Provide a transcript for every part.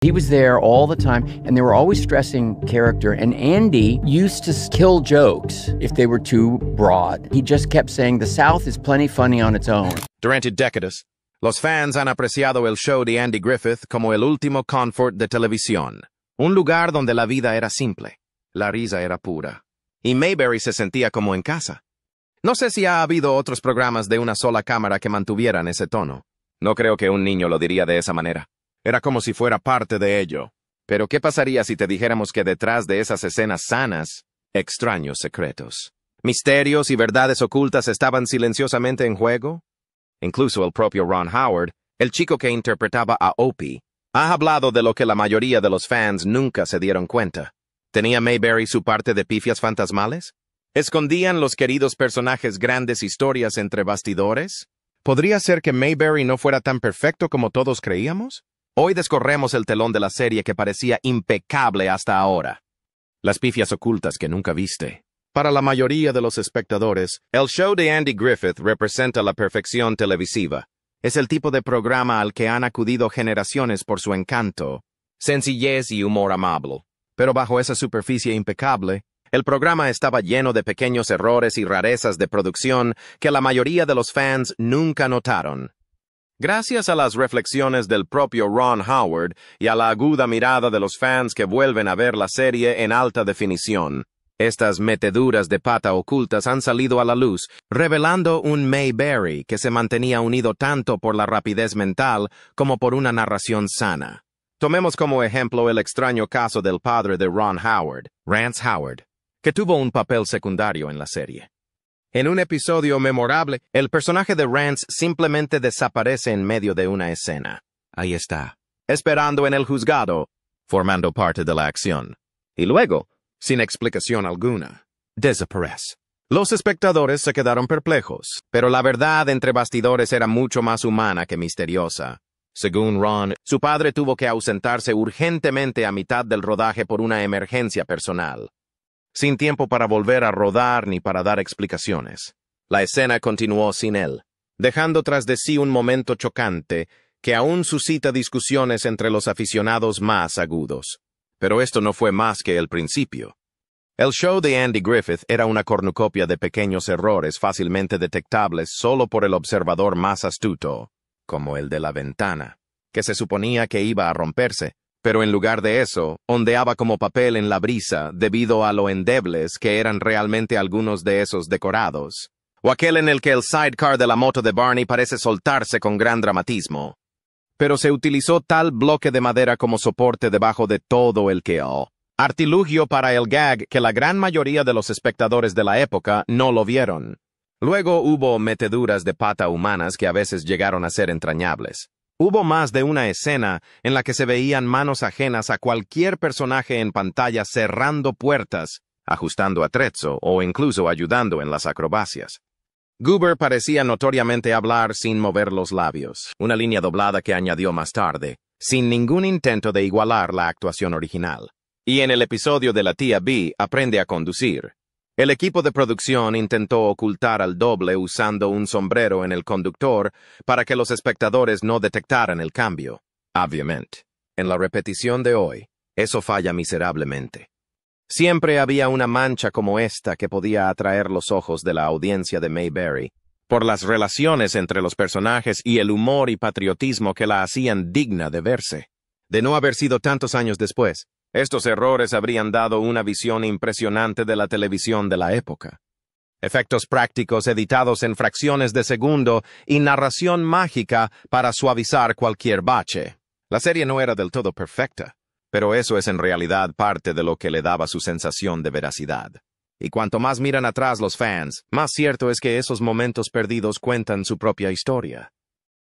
He was there all the time, and they were always stressing character. And Andy used to kill jokes if they were too broad. He just kept saying, the South is plenty funny on its own. Durante décadas, los fans han apreciado el show de Andy Griffith como el último confort de televisión. Un lugar donde la vida era simple, la risa era pura, y Mayberry se sentía como en casa. No sé si ha habido otros programas de una sola cámara que mantuvieran ese tono. No creo que un niño lo diría de esa manera. Era como si fuera parte de ello. Pero ¿qué pasaría si te dijéramos que detrás de esas escenas sanas, extraños secretos, misterios y verdades ocultas estaban silenciosamente en juego? Incluso el propio Ron Howard, el chico que interpretaba a Opie, ha hablado de lo que la mayoría de los fans nunca se dieron cuenta. ¿Tenía Mayberry su parte de pifias fantasmales? ¿Escondían los queridos personajes grandes historias entre bastidores? ¿Podría ser que Mayberry no fuera tan perfecto como todos creíamos? Hoy descorremos el telón de la serie que parecía impecable hasta ahora. Las pifias ocultas que nunca viste. Para la mayoría de los espectadores, el show de Andy Griffith representa la perfección televisiva. Es el tipo de programa al que han acudido generaciones por su encanto, sencillez y humor amable. Pero bajo esa superficie impecable, el programa estaba lleno de pequeños errores y rarezas de producción que la mayoría de los fans nunca notaron. Gracias a las reflexiones del propio Ron Howard y a la aguda mirada de los fans que vuelven a ver la serie en alta definición, estas meteduras de pata ocultas han salido a la luz, revelando un Mayberry que se mantenía unido tanto por la rapidez mental como por una narración sana. Tomemos como ejemplo el extraño caso del padre de Ron Howard, Rance Howard, que tuvo un papel secundario en la serie. En un episodio memorable, el personaje de Rance simplemente desaparece en medio de una escena. Ahí está, esperando en el juzgado, formando parte de la acción. Y luego, sin explicación alguna, desaparece. Los espectadores se quedaron perplejos, pero la verdad entre bastidores era mucho más humana que misteriosa. Según Ron, su padre tuvo que ausentarse urgentemente a mitad del rodaje por una emergencia personal, sin tiempo para volver a rodar ni para dar explicaciones. La escena continuó sin él, dejando tras de sí un momento chocante que aún suscita discusiones entre los aficionados más agudos. Pero esto no fue más que el principio. El show de Andy Griffith era una cornucopia de pequeños errores fácilmente detectables solo por el observador más astuto, como el de la ventana, que se suponía que iba a romperse, pero en lugar de eso, ondeaba como papel en la brisa debido a lo endebles que eran realmente algunos de esos decorados, o aquel en el que el sidecar de la moto de Barney parece soltarse con gran dramatismo. Pero se utilizó tal bloque de madera como soporte debajo de todo el queo, artilugio para el gag que la gran mayoría de los espectadores de la época no lo vieron. Luego hubo meteduras de pata humanas que a veces llegaron a ser entrañables. Hubo más de una escena en la que se veían manos ajenas a cualquier personaje en pantalla cerrando puertas, ajustando atrezzo o incluso ayudando en las acrobacias. Goober parecía notoriamente hablar sin mover los labios, una línea doblada que añadió más tarde, sin ningún intento de igualar la actuación original. Y en el episodio de la tía Bee aprende a conducir. El equipo de producción intentó ocultar al doble usando un sombrero en el conductor para que los espectadores no detectaran el cambio. Obviamente, en la repetición de hoy, eso falla miserablemente. Siempre había una mancha como esta que podía atraer los ojos de la audiencia de Mayberry, por las relaciones entre los personajes y el humor y patriotismo que la hacían digna de verse. De no haber sido tantos años después, estos errores habrían dado una visión impresionante de la televisión de la época. Efectos prácticos editados en fracciones de segundo y narración mágica para suavizar cualquier bache. La serie no era del todo perfecta, pero eso es en realidad parte de lo que le daba su sensación de veracidad. Y cuanto más miran atrás los fans, más cierto es que esos momentos perdidos cuentan su propia historia.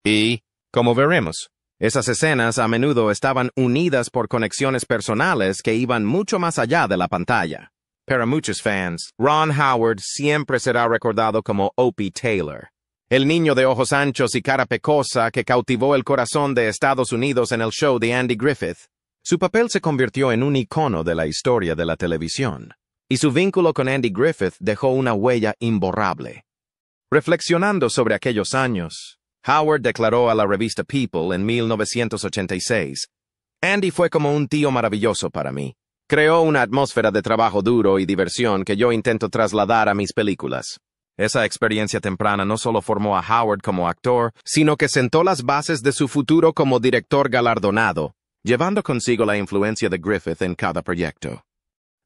Y, como veremos, esas escenas a menudo estaban unidas por conexiones personales que iban mucho más allá de la pantalla. Para muchos fans, Ron Howard siempre será recordado como Opie Taylor, el niño de ojos anchos y cara pecosa que cautivó el corazón de Estados Unidos en el show de Andy Griffith. Su papel se convirtió en un icono de la historia de la televisión, y su vínculo con Andy Griffith dejó una huella imborrable. Reflexionando sobre aquellos años, Howard declaró a la revista People en 1986, Andy fue como un tío maravilloso para mí. Creó una atmósfera de trabajo duro y diversión que yo intento trasladar a mis películas. Esa experiencia temprana no solo formó a Howard como actor, sino que sentó las bases de su futuro como director galardonado, llevando consigo la influencia de Griffith en cada proyecto.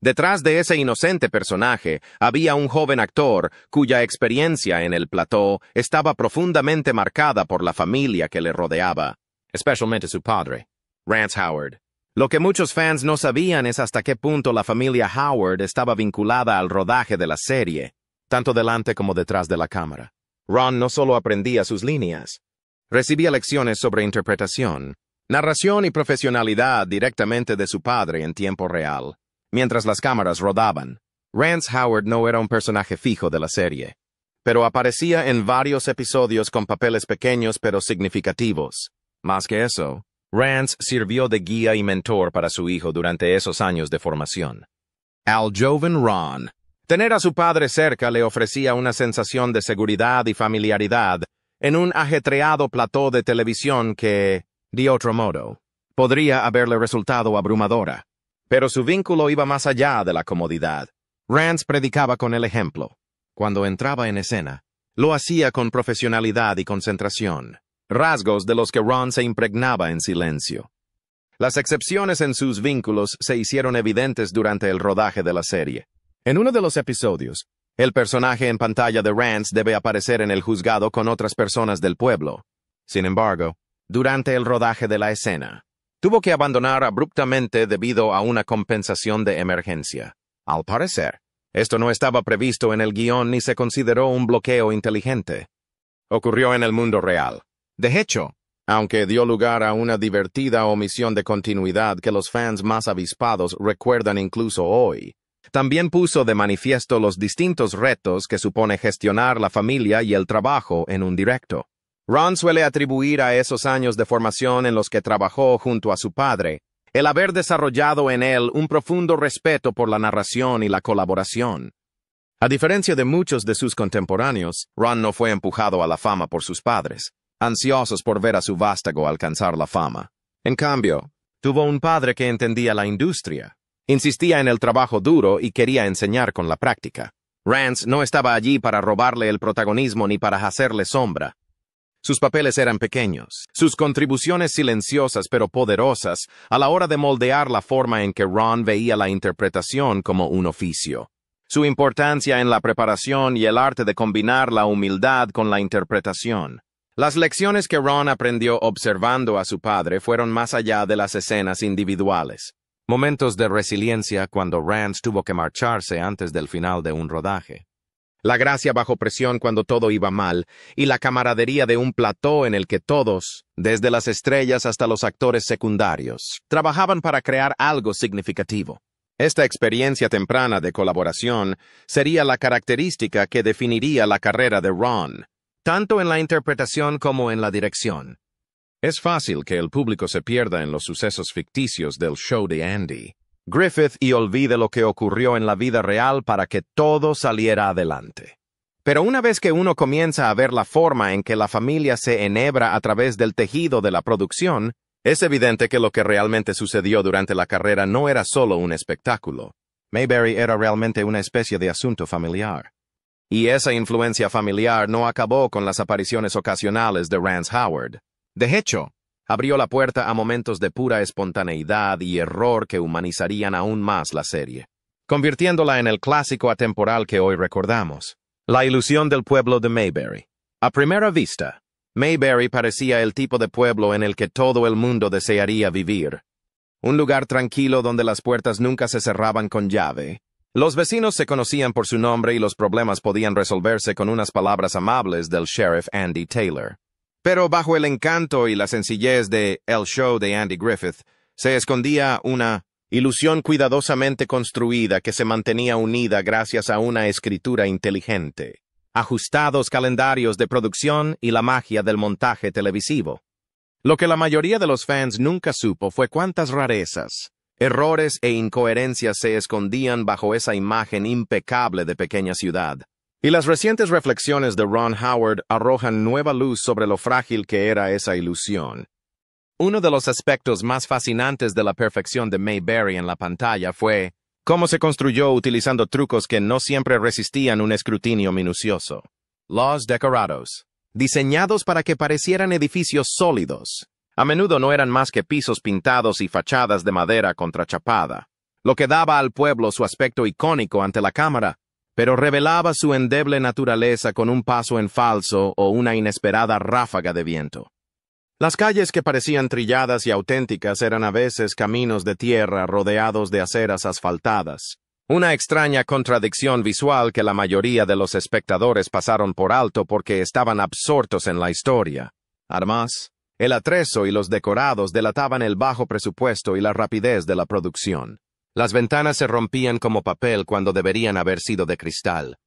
Detrás de ese inocente personaje había un joven actor cuya experiencia en el plató estaba profundamente marcada por la familia que le rodeaba, especialmente su padre, Rance Howard. Lo que muchos fans no sabían es hasta qué punto la familia Howard estaba vinculada al rodaje de la serie, tanto delante como detrás de la cámara. Ron no solo aprendía sus líneas, recibía lecciones sobre interpretación, narración y profesionalidad directamente de su padre en tiempo real. Mientras las cámaras rodaban, Rance Howard no era un personaje fijo de la serie, pero aparecía en varios episodios con papeles pequeños pero significativos. Más que eso, Rance sirvió de guía y mentor para su hijo durante esos años de formación. Al joven Ron, tener a su padre cerca le ofrecía una sensación de seguridad y familiaridad en un ajetreado plató de televisión que, de otro modo, podría haberle resultado abrumadora. Pero su vínculo iba más allá de la comodidad. Rance predicaba con el ejemplo. Cuando entraba en escena, lo hacía con profesionalidad y concentración, rasgos de los que Ron se impregnaba en silencio. Las excepciones en sus vínculos se hicieron evidentes durante el rodaje de la serie. En uno de los episodios, el personaje en pantalla de Rance debe aparecer en el juzgado con otras personas del pueblo. Sin embargo, durante el rodaje de la escena, tuvo que abandonar abruptamente debido a una compensación de emergencia. Al parecer, esto no estaba previsto en el guión ni se consideró un bloqueo inteligente. Ocurrió en el mundo real. De hecho, aunque dio lugar a una divertida omisión de continuidad que los fans más avispados recuerdan incluso hoy, también puso de manifiesto los distintos retos que supone gestionar la familia y el trabajo en un directo. Ron suele atribuir a esos años de formación en los que trabajó junto a su padre el haber desarrollado en él un profundo respeto por la narración y la colaboración. A diferencia de muchos de sus contemporáneos, Ron no fue empujado a la fama por sus padres, ansiosos por ver a su vástago alcanzar la fama. En cambio, tuvo un padre que entendía la industria, insistía en el trabajo duro y quería enseñar con la práctica. Rance no estaba allí para robarle el protagonismo ni para hacerle sombra. Sus papeles eran pequeños, sus contribuciones silenciosas pero poderosas a la hora de moldear la forma en que Ron veía la interpretación como un oficio. Su importancia en la preparación y el arte de combinar la humildad con la interpretación. Las lecciones que Ron aprendió observando a su padre fueron más allá de las escenas individuales. Momentos de resiliencia cuando Rance tuvo que marcharse antes del final de un rodaje. La gracia bajo presión cuando todo iba mal, y la camaradería de un plató en el que todos, desde las estrellas hasta los actores secundarios, trabajaban para crear algo significativo. Esta experiencia temprana de colaboración sería la característica que definiría la carrera de Ron, tanto en la interpretación como en la dirección. Es fácil que el público se pierda en los sucesos ficticios del show de Andy Griffith y olvide lo que ocurrió en la vida real para que todo saliera adelante. Pero una vez que uno comienza a ver la forma en que la familia se enhebra a través del tejido de la producción, es evidente que lo que realmente sucedió durante la carrera no era solo un espectáculo. Mayberry era realmente una especie de asunto familiar. Y esa influencia familiar no acabó con las apariciones ocasionales de Rance Howard. De hecho, abrió la puerta a momentos de pura espontaneidad y error que humanizarían aún más la serie, convirtiéndola en el clásico atemporal que hoy recordamos. La ilusión del pueblo de Mayberry. A primera vista, Mayberry parecía el tipo de pueblo en el que todo el mundo desearía vivir. Un lugar tranquilo donde las puertas nunca se cerraban con llave. Los vecinos se conocían por su nombre y los problemas podían resolverse con unas palabras amables del sheriff Andy Taylor. Pero bajo el encanto y la sencillez de El Show de Andy Griffith, se escondía una ilusión cuidadosamente construida que se mantenía unida gracias a una escritura inteligente, ajustados calendarios de producción y la magia del montaje televisivo. Lo que la mayoría de los fans nunca supo fue cuántas rarezas, errores e incoherencias se escondían bajo esa imagen impecable de pequeña ciudad. Y las recientes reflexiones de Ron Howard arrojan nueva luz sobre lo frágil que era esa ilusión. Uno de los aspectos más fascinantes de la perfección de Mayberry en la pantalla fue cómo se construyó utilizando trucos que no siempre resistían un escrutinio minucioso. Los decorados, diseñados para que parecieran edificios sólidos, a menudo no eran más que pisos pintados y fachadas de madera contrachapada, lo que daba al pueblo su aspecto icónico ante la cámara, pero revelaba su endeble naturaleza con un paso en falso o una inesperada ráfaga de viento. Las calles que parecían trilladas y auténticas eran a veces caminos de tierra rodeados de aceras asfaltadas, una extraña contradicción visual que la mayoría de los espectadores pasaron por alto porque estaban absortos en la historia. Además, el atrezo y los decorados delataban el bajo presupuesto y la rapidez de la producción. Las ventanas se rompían como papel cuando deberían haber sido de cristal.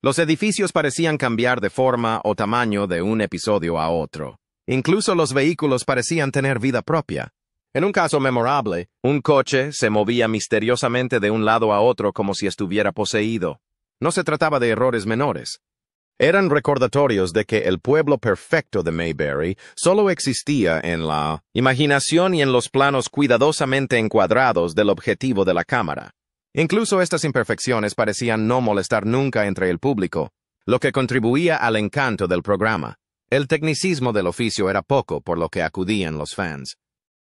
Los edificios parecían cambiar de forma o tamaño de un episodio a otro. Incluso los vehículos parecían tener vida propia. En un caso memorable, un coche se movía misteriosamente de un lado a otro como si estuviera poseído. No se trataba de errores menores. Eran recordatorios de que el pueblo perfecto de Mayberry solo existía en la imaginación y en los planos cuidadosamente encuadrados del objetivo de la cámara. Incluso estas imperfecciones parecían no molestar nunca entre el público, lo que contribuía al encanto del programa. El tecnicismo del oficio era poco por lo que acudían los fans.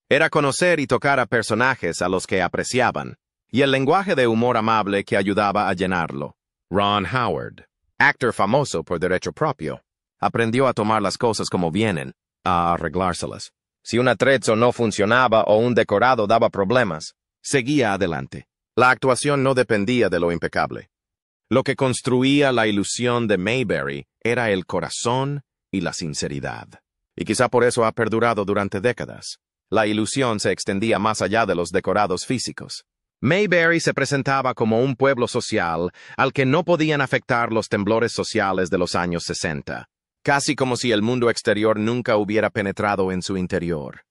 Era conocer y tocar a personajes a los que apreciaban, y el lenguaje de humor amable que ayudaba a llenarlo. Ron Howard, actor famoso por derecho propio, aprendió a tomar las cosas como vienen, a arreglárselas. Si un atrezzo no funcionaba o un decorado daba problemas, seguía adelante. La actuación no dependía de lo impecable. Lo que construía la ilusión de Mayberry era el corazón y la sinceridad. Y quizá por eso ha perdurado durante décadas. La ilusión se extendía más allá de los decorados físicos. Mayberry se presentaba como un pueblo social al que no podían afectar los temblores sociales de los años 60, casi como si el mundo exterior nunca hubiera penetrado en su interior.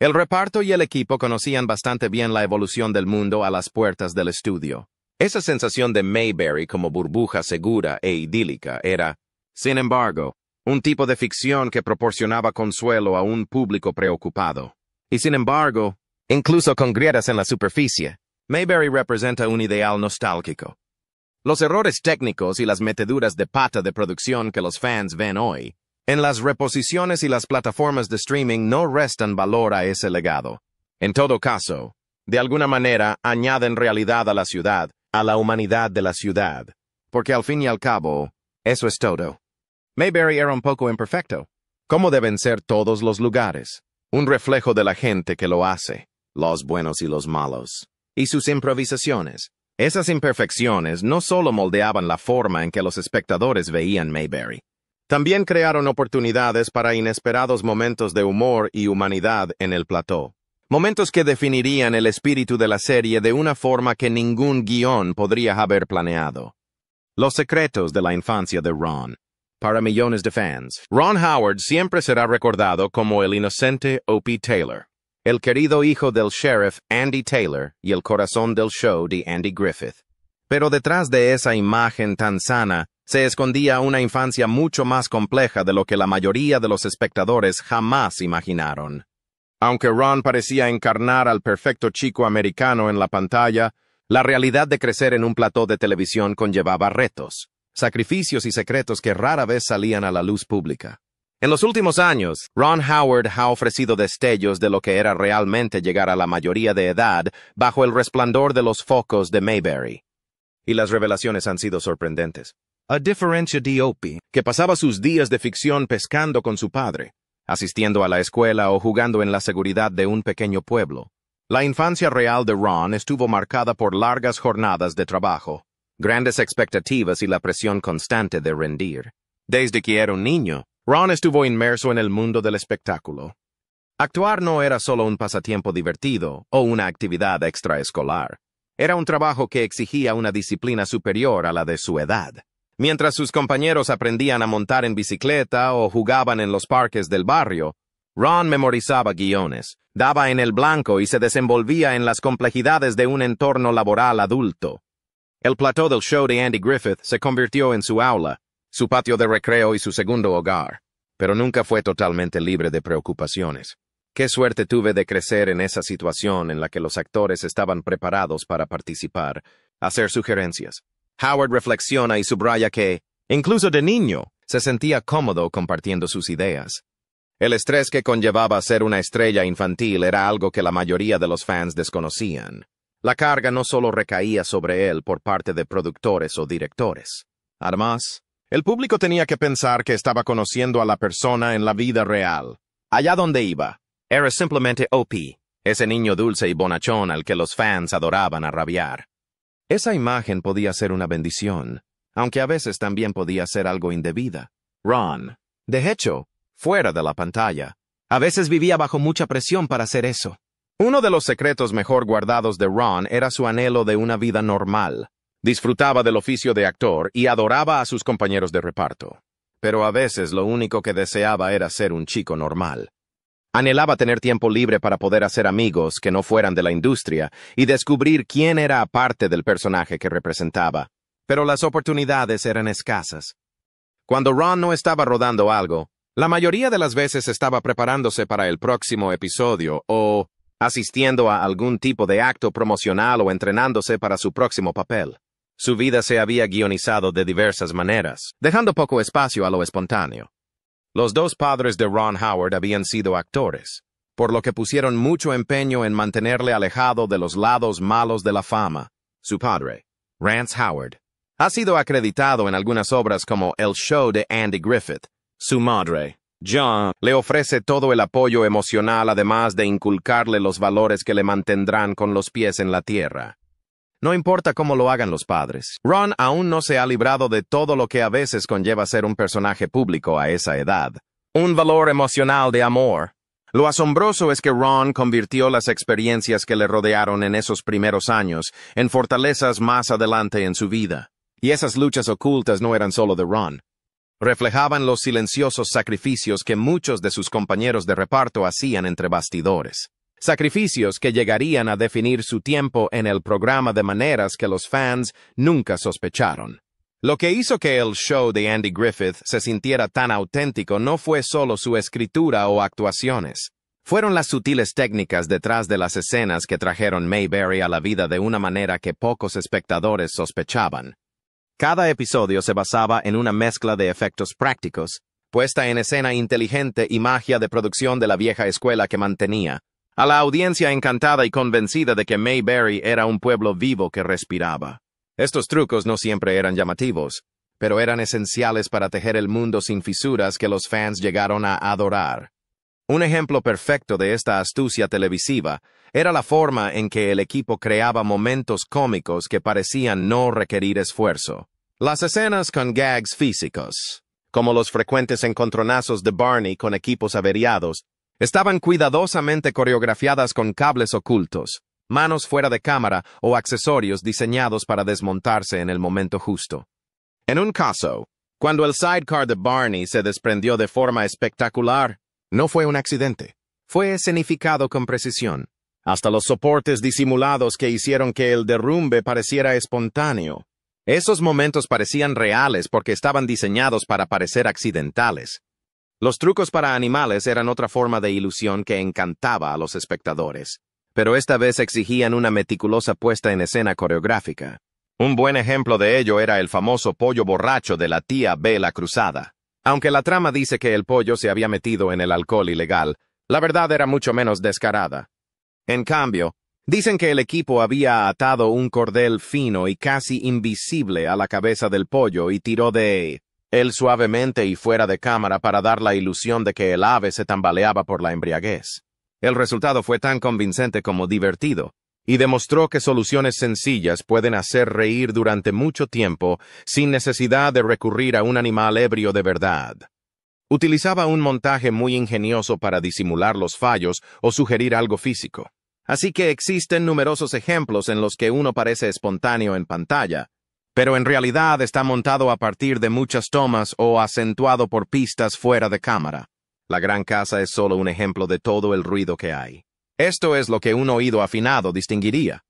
El reparto y el equipo conocían bastante bien la evolución del mundo a las puertas del estudio. Esa sensación de Mayberry como burbuja segura e idílica era, sin embargo, un tipo de ficción que proporcionaba consuelo a un público preocupado. Y sin embargo, incluso con grietas en la superficie, Mayberry representa un ideal nostálgico. Los errores técnicos y las meteduras de pata de producción que los fans ven hoy, en las reposiciones y las plataformas de streaming no restan valor a ese legado. En todo caso, de alguna manera añaden realidad a la ciudad, a la humanidad de la ciudad, porque al fin y al cabo, eso es todo. Mayberry era un poco imperfecto, como deben ser todos los lugares, un reflejo de la gente que lo hace, los buenos y los malos, y sus improvisaciones. Esas imperfecciones no solo moldeaban la forma en que los espectadores veían Mayberry, también crearon oportunidades para inesperados momentos de humor y humanidad en el plató. Momentos que definirían el espíritu de la serie de una forma que ningún guión podría haber planeado. Los secretos de la infancia de Ron. Para millones de fans, Ron Howard siempre será recordado como el inocente Opie Taylor, el querido hijo del sheriff Andy Taylor y el corazón del show de Andy Griffith. Pero detrás de esa imagen tan sana, se escondía una infancia mucho más compleja de lo que la mayoría de los espectadores jamás imaginaron. Aunque Ron parecía encarnar al perfecto chico americano en la pantalla, la realidad de crecer en un plató de televisión conllevaba retos, sacrificios y secretos que rara vez salían a la luz pública. En los últimos años, Ron Howard ha ofrecido destellos de lo que era realmente llegar a la mayoría de edad bajo el resplandor de los focos de Mayberry. Y las revelaciones han sido sorprendentes. A diferencia de Opie, que pasaba sus días de ficción pescando con su padre, asistiendo a la escuela o jugando en la seguridad de un pequeño pueblo, la infancia real de Ron estuvo marcada por largas jornadas de trabajo, grandes expectativas y la presión constante de rendir. Desde que era un niño, Ron estuvo inmerso en el mundo del espectáculo. Actuar no era solo un pasatiempo divertido o una actividad extraescolar. Era un trabajo que exigía una disciplina superior a la de su edad. Mientras sus compañeros aprendían a montar en bicicleta o jugaban en los parques del barrio, Ron memorizaba guiones, daba en el blanco y se desenvolvía en las complejidades de un entorno laboral adulto. El plató del show de Andy Griffith se convirtió en su aula, su patio de recreo y su segundo hogar, pero nunca fue totalmente libre de preocupaciones. Qué suerte tuve de crecer en esa situación en la que los actores estaban preparados para participar, hacer sugerencias. Howard reflexiona y subraya que, incluso de niño, se sentía cómodo compartiendo sus ideas. El estrés que conllevaba ser una estrella infantil era algo que la mayoría de los fans desconocían. La carga no solo recaía sobre él por parte de productores o directores. Además, el público tenía que pensar que estaba conociendo a la persona en la vida real. Allá donde iba, era simplemente Opie, ese niño dulce y bonachón al que los fans adoraban a rabiar. Esa imagen podía ser una bendición, aunque a veces también podía ser algo indebida. Ron, de hecho, fuera de la pantalla, a veces vivía bajo mucha presión para hacer eso. Uno de los secretos mejor guardados de Ron era su anhelo de una vida normal. Disfrutaba del oficio de actor y adoraba a sus compañeros de reparto. Pero a veces lo único que deseaba era ser un chico normal. Anhelaba tener tiempo libre para poder hacer amigos que no fueran de la industria y descubrir quién era aparte del personaje que representaba. Pero las oportunidades eran escasas. Cuando Ron no estaba rodando algo, la mayoría de las veces estaba preparándose para el próximo episodio o asistiendo a algún tipo de acto promocional o entrenándose para su próximo papel. Su vida se había guionizado de diversas maneras, dejando poco espacio a lo espontáneo. Los dos padres de Ron Howard habían sido actores, por lo que pusieron mucho empeño en mantenerle alejado de los lados malos de la fama. Su padre, Rance Howard, ha sido acreditado en algunas obras como El Show de Andy Griffith. Su madre, John, le ofrece todo el apoyo emocional además de inculcarle los valores que le mantendrán con los pies en la tierra. No importa cómo lo hagan los padres, Ron aún no se ha librado de todo lo que a veces conlleva ser un personaje público a esa edad. Un valor emocional de amor. Lo asombroso es que Ron convirtió las experiencias que le rodearon en esos primeros años en fortalezas más adelante en su vida. Y esas luchas ocultas no eran solo de Ron. Reflejaban los silenciosos sacrificios que muchos de sus compañeros de reparto hacían entre bastidores. Sacrificios que llegarían a definir su tiempo en el programa de maneras que los fans nunca sospecharon. Lo que hizo que el show de Andy Griffith se sintiera tan auténtico no fue solo su escritura o actuaciones. Fueron las sutiles técnicas detrás de las escenas que trajeron Mayberry a la vida de una manera que pocos espectadores sospechaban. Cada episodio se basaba en una mezcla de efectos prácticos, puesta en escena inteligente y magia de producción de la vieja escuela que mantenía a la audiencia encantada y convencida de que Mayberry era un pueblo vivo que respiraba. Estos trucos no siempre eran llamativos, pero eran esenciales para tejer el mundo sin fisuras que los fans llegaron a adorar. Un ejemplo perfecto de esta astucia televisiva era la forma en que el equipo creaba momentos cómicos que parecían no requerir esfuerzo. Las escenas con gags físicos, como los frecuentes encontronazos de Barney con equipos averiados, estaban cuidadosamente coreografiadas con cables ocultos, manos fuera de cámara o accesorios diseñados para desmontarse en el momento justo. En un caso, cuando el sidecar de Barney se desprendió de forma espectacular, no fue un accidente. Fue escenificado con precisión. Hasta los soportes disimulados que hicieron que el derrumbe pareciera espontáneo. Esos momentos parecían reales porque estaban diseñados para parecer accidentales. Los trucos para animales eran otra forma de ilusión que encantaba a los espectadores, pero esta vez exigían una meticulosa puesta en escena coreográfica. Un buen ejemplo de ello era el famoso pollo borracho de la tía Bella Cruzada. Aunque la trama dice que el pollo se había metido en el alcohol ilegal, la verdad era mucho menos descarada. En cambio, dicen que el equipo había atado un cordel fino y casi invisible a la cabeza del pollo y tiró de él suavemente y fuera de cámara para dar la ilusión de que el ave se tambaleaba por la embriaguez. El resultado fue tan convincente como divertido, y demostró que soluciones sencillas pueden hacer reír durante mucho tiempo sin necesidad de recurrir a un animal ebrio de verdad. Utilizaba un montaje muy ingenioso para disimular los fallos o sugerir algo físico. Así que existen numerosos ejemplos en los que uno parece espontáneo en pantalla, pero en realidad está montado a partir de muchas tomas o acentuado por pistas fuera de cámara. La gran casa es solo un ejemplo de todo el ruido que hay. Esto es lo que un oído afinado distinguiría.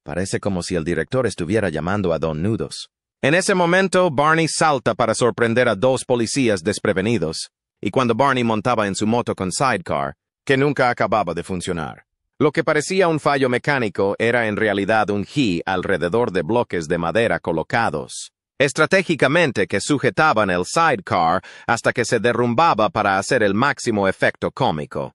Parece como si el director estuviera llamando a Don Nudos. En ese momento, Barney salta para sorprender a dos policías desprevenidos, y cuando Barney montaba en su moto con sidecar, que nunca acababa de funcionar. Lo que parecía un fallo mecánico era en realidad un He alrededor de bloques de madera colocados estratégicamente que sujetaban el sidecar hasta que se derrumbaba para hacer el máximo efecto cómico.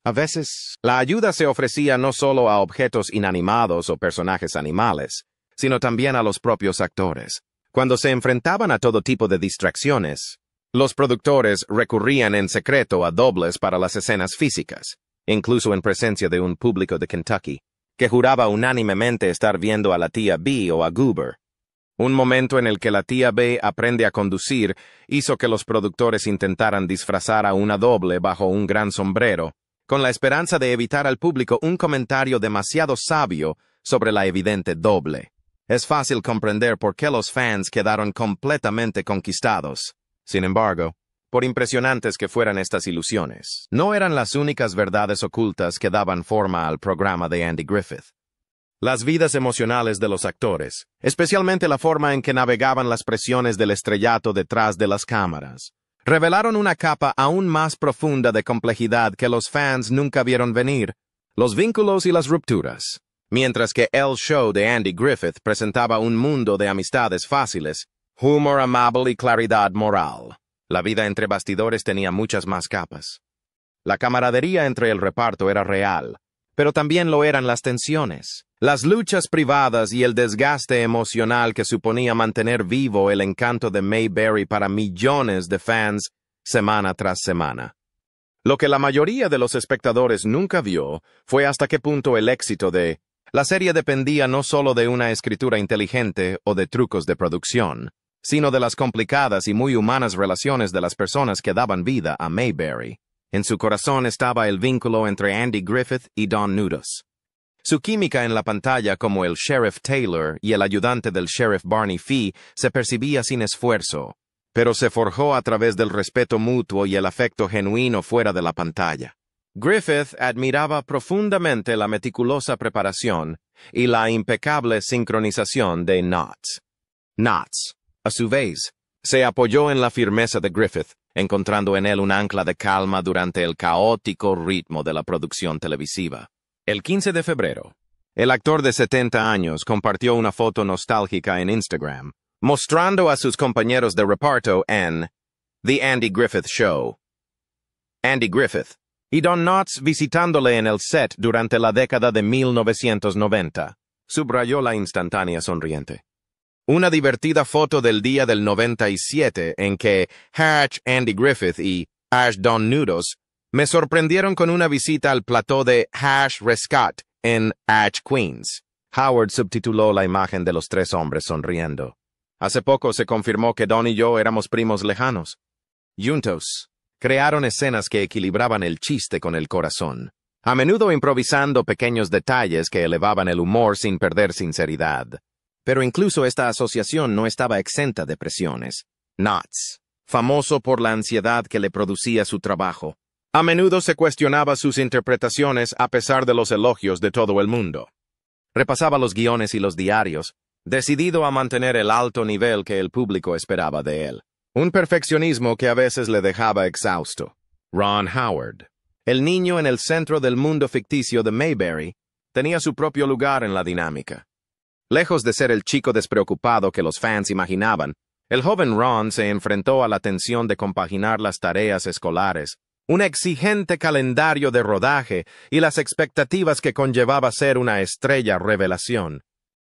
A veces, la ayuda se ofrecía no solo a objetos inanimados o personajes animales, sino también a los propios actores. Cuando se enfrentaban a todo tipo de distracciones, los productores recurrían en secreto a dobles para las escenas físicas, incluso en presencia de un público de Kentucky, que juraba unánimemente estar viendo a la tía B o a Goober. Un momento en el que la tía B aprende a conducir hizo que los productores intentaran disfrazar a una doble bajo un gran sombrero, con la esperanza de evitar al público un comentario demasiado sabio sobre la evidente doble. Es fácil comprender por qué los fans quedaron completamente conquistados. Sin embargo, por impresionantes que fueran estas ilusiones, no eran las únicas verdades ocultas que daban forma al programa de Andy Griffith. Las vidas emocionales de los actores, especialmente la forma en que navegaban las presiones del estrellato detrás de las cámaras, revelaron una capa aún más profunda de complejidad que los fans nunca vieron venir, los vínculos y las rupturas. Mientras que el show de Andy Griffith presentaba un mundo de amistades fáciles, humor amable y claridad moral, la vida entre bastidores tenía muchas más capas. La camaradería entre el reparto era real, pero también lo eran las tensiones, las luchas privadas y el desgaste emocional que suponía mantener vivo el encanto de Mayberry para millones de fans semana tras semana. Lo que la mayoría de los espectadores nunca vio fue hasta qué punto el éxito de la serie dependía no solo de una escritura inteligente o de trucos de producción, sino de las complicadas y muy humanas relaciones de las personas que daban vida a Mayberry. En su corazón estaba el vínculo entre Andy Griffith y Don Knudus. Su química en la pantalla como el Sheriff Taylor y el ayudante del Sheriff Barney Fee se percibía sin esfuerzo, pero se forjó a través del respeto mutuo y el afecto genuino fuera de la pantalla. Griffith admiraba profundamente la meticulosa preparación y la impecable sincronización de Knotts. Knotts, a su vez, se apoyó en la firmeza de Griffith, encontrando en él un ancla de calma durante el caótico ritmo de la producción televisiva. El 15 de febrero, el actor de 70 años compartió una foto nostálgica en Instagram, mostrando a sus compañeros de reparto en The Andy Griffith Show. Andy Griffith y Don Knotts visitándole en el set durante la década de 1990, subrayó la instantánea sonriente. Una divertida foto del día del 97 en que Andy Griffith y Don Knudus me sorprendieron con una visita al plató de Rescott en Queens. Howard subtituló la imagen de los tres hombres sonriendo. Hace poco se confirmó que Don y yo éramos primos lejanos. Juntos, crearon escenas que equilibraban el chiste con el corazón, a menudo improvisando pequeños detalles que elevaban el humor sin perder sinceridad. Pero incluso esta asociación no estaba exenta de presiones. Knotts, famoso por la ansiedad que le producía su trabajo, a menudo se cuestionaba sus interpretaciones a pesar de los elogios de todo el mundo. Repasaba los guiones y los diarios, decidido a mantener el alto nivel que el público esperaba de él. Un perfeccionismo que a veces le dejaba exhausto. Ron Howard, el niño en el centro del mundo ficticio de Mayberry, tenía su propio lugar en la dinámica. Lejos de ser el chico despreocupado que los fans imaginaban, el joven Ron se enfrentó a la tensión de compaginar las tareas escolares, un exigente calendario de rodaje y las expectativas que conllevaba ser una estrella revelación.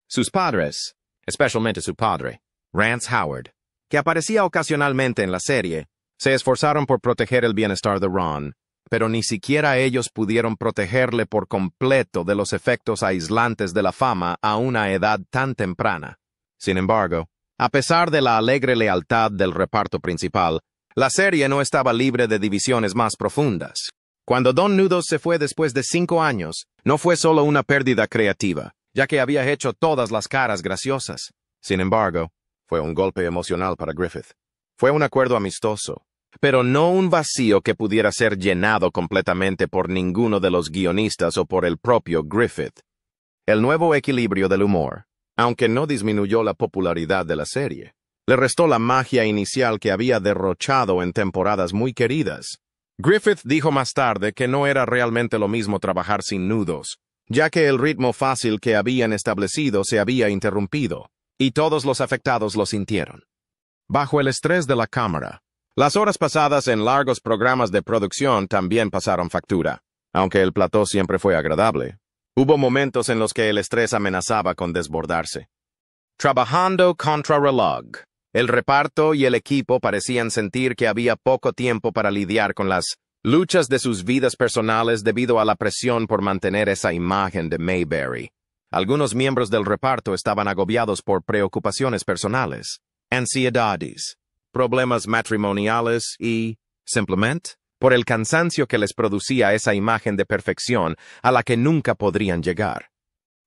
Sus padres, especialmente su padre, Rance Howard, que aparecía ocasionalmente en la serie, se esforzaron por proteger el bienestar de Ron, pero ni siquiera ellos pudieron protegerle por completo de los efectos aislantes de la fama a una edad tan temprana. Sin embargo, a pesar de la alegre lealtad del reparto principal, la serie no estaba libre de divisiones más profundas. Cuando Don Knudus se fue después de 5 años, no fue solo una pérdida creativa, ya que había hecho todas las caras graciosas. Sin embargo, fue un golpe emocional para Griffith. Fue un acuerdo amistoso, pero no un vacío que pudiera ser llenado completamente por ninguno de los guionistas o por el propio Griffith. El nuevo equilibrio del humor, aunque no disminuyó la popularidad de la serie, le restó la magia inicial que había derrochado en temporadas muy queridas. Griffith dijo más tarde que no era realmente lo mismo trabajar sin nudos, ya que el ritmo fácil que habían establecido se había interrumpido, y todos los afectados lo sintieron. Bajo el estrés de la cámara, las horas pasadas en largos programas de producción también pasaron factura. Aunque el plató siempre fue agradable, hubo momentos en los que el estrés amenazaba con desbordarse. Trabajando contra reloj, el reparto y el equipo parecían sentir que había poco tiempo para lidiar con las luchas de sus vidas personales debido a la presión por mantener esa imagen de Mayberry. Algunos miembros del reparto estaban agobiados por preocupaciones personales, ansiedades, problemas matrimoniales y, simplemente, por el cansancio que les producía esa imagen de perfección a la que nunca podrían llegar.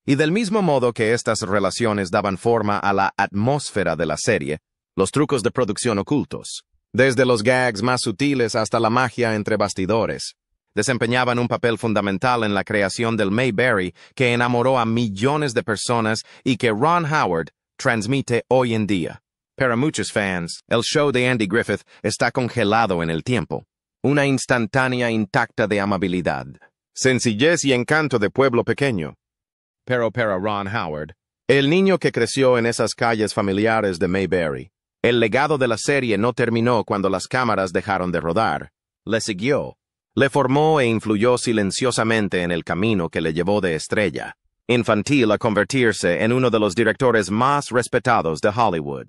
Y del mismo modo que estas relaciones daban forma a la atmósfera de la serie, los trucos de producción ocultos, desde los gags más sutiles hasta la magia entre bastidores, desempeñaban un papel fundamental en la creación del Mayberry que enamoró a millones de personas y que Ron Howard transmite hoy en día. Para muchos fans, el show de Andy Griffith está congelado en el tiempo. Una instantánea intacta de amabilidad, sencillez y encanto de pueblo pequeño. Pero para Ron Howard, el niño que creció en esas calles familiares de Mayberry, el legado de la serie no terminó cuando las cámaras dejaron de rodar. Le siguió, le formó e influyó silenciosamente en el camino que le llevó de estrella infantil a convertirse en uno de los directores más respetados de Hollywood.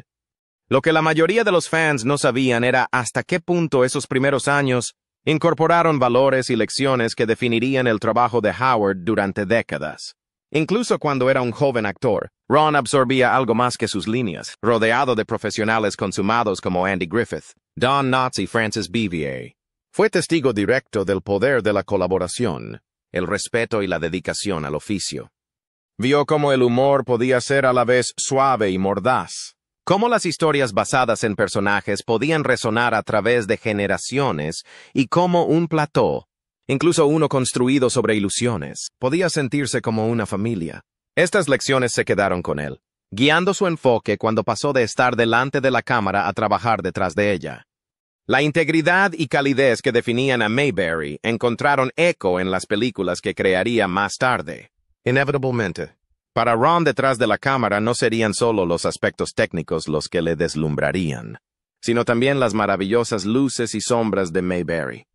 Lo que la mayoría de los fans no sabían era hasta qué punto esos primeros años incorporaron valores y lecciones que definirían el trabajo de Howard durante décadas. Incluso cuando era un joven actor, Ron absorbía algo más que sus líneas, rodeado de profesionales consumados como Andy Griffith, Don Knotts y Francis Bevier. Fue testigo directo del poder de la colaboración, el respeto y la dedicación al oficio. Vio cómo el humor podía ser a la vez suave y mordaz. Cómo las historias basadas en personajes podían resonar a través de generaciones y cómo un plató, incluso uno construido sobre ilusiones, podía sentirse como una familia. Estas lecciones se quedaron con él, guiando su enfoque cuando pasó de estar delante de la cámara a trabajar detrás de ella. La integridad y calidez que definían a Mayberry encontraron eco en las películas que crearía más tarde. Inevitablemente, para Ron detrás de la cámara no serían solo los aspectos técnicos los que le deslumbrarían, sino también las maravillosas luces y sombras de Mayberry.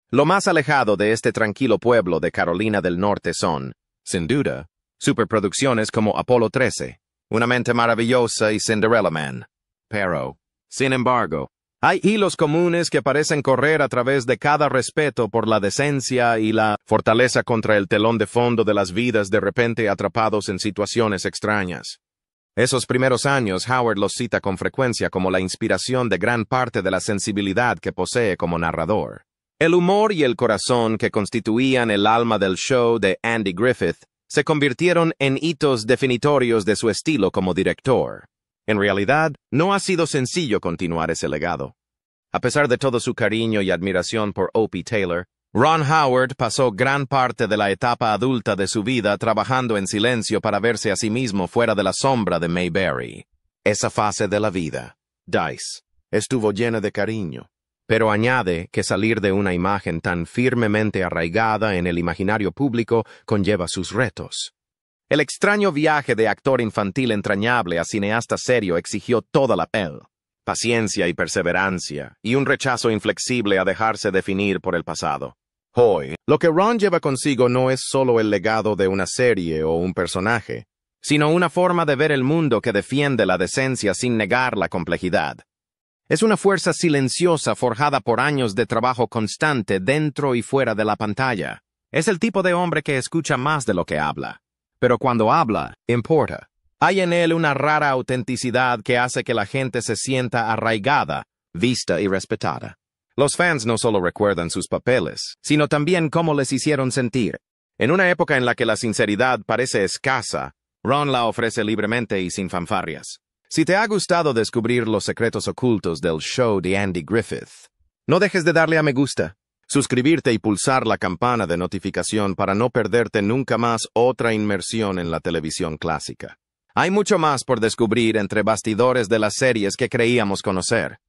Lo más alejado de este tranquilo pueblo de Carolina del Norte son, sin duda, superproducciones como Apolo 13, Una mente maravillosa y Cinderella Man. Pero, sin embargo, hay hilos comunes que parecen correr a través de cada respeto por la decencia y la fortaleza contra el telón de fondo de las vidas de repente atrapados en situaciones extrañas. Esos primeros años Howard los cita con frecuencia como la inspiración de gran parte de la sensibilidad que posee como narrador. El humor y el corazón que constituían el alma del show de Andy Griffith se convirtieron en hitos definitorios de su estilo como director. En realidad, no ha sido sencillo continuar ese legado. A pesar de todo su cariño y admiración por Opie Taylor, Ron Howard pasó gran parte de la etapa adulta de su vida trabajando en silencio para verse a sí mismo fuera de la sombra de Mayberry. Esa fase de la vida, Dice, estuvo llena de cariño, pero añade que salir de una imagen tan firmemente arraigada en el imaginario público conlleva sus retos. El extraño viaje de actor infantil entrañable a cineasta serio exigió toda la paciencia y perseverancia, y un rechazo inflexible a dejarse definir por el pasado. Hoy, lo que Ron lleva consigo no es solo el legado de una serie o un personaje, sino una forma de ver el mundo que defiende la decencia sin negar la complejidad. Es una fuerza silenciosa forjada por años de trabajo constante dentro y fuera de la pantalla. Es el tipo de hombre que escucha más de lo que habla. Pero cuando habla, importa. Hay en él una rara autenticidad que hace que la gente se sienta arraigada, vista y respetada. Los fans no solo recuerdan sus papeles, sino también cómo les hicieron sentir. En una época en la que la sinceridad parece escasa, Ron la ofrece libremente y sin fanfarrias. Si te ha gustado descubrir los secretos ocultos del show de Andy Griffith, no dejes de darle a me gusta, suscribirte y pulsar la campana de notificación para no perderte nunca más otra inmersión en la televisión clásica. Hay mucho más por descubrir entre bastidores de las series que creíamos conocer.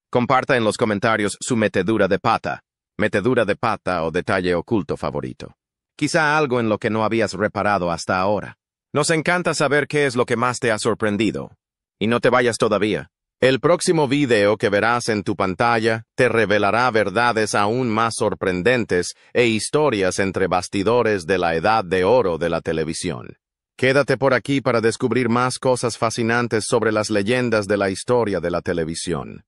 Comparta en los comentarios su metedura de pata. metedura de pata o detalle oculto favorito. Quizá algo en lo que no habías reparado hasta ahora. Nos encanta saber qué es lo que más te ha sorprendido. Y no te vayas todavía. El próximo video que verás en tu pantalla te revelará verdades aún más sorprendentes e historias entre bastidores de la edad de oro de la televisión. Quédate por aquí para descubrir más cosas fascinantes sobre las leyendas de la historia de la televisión.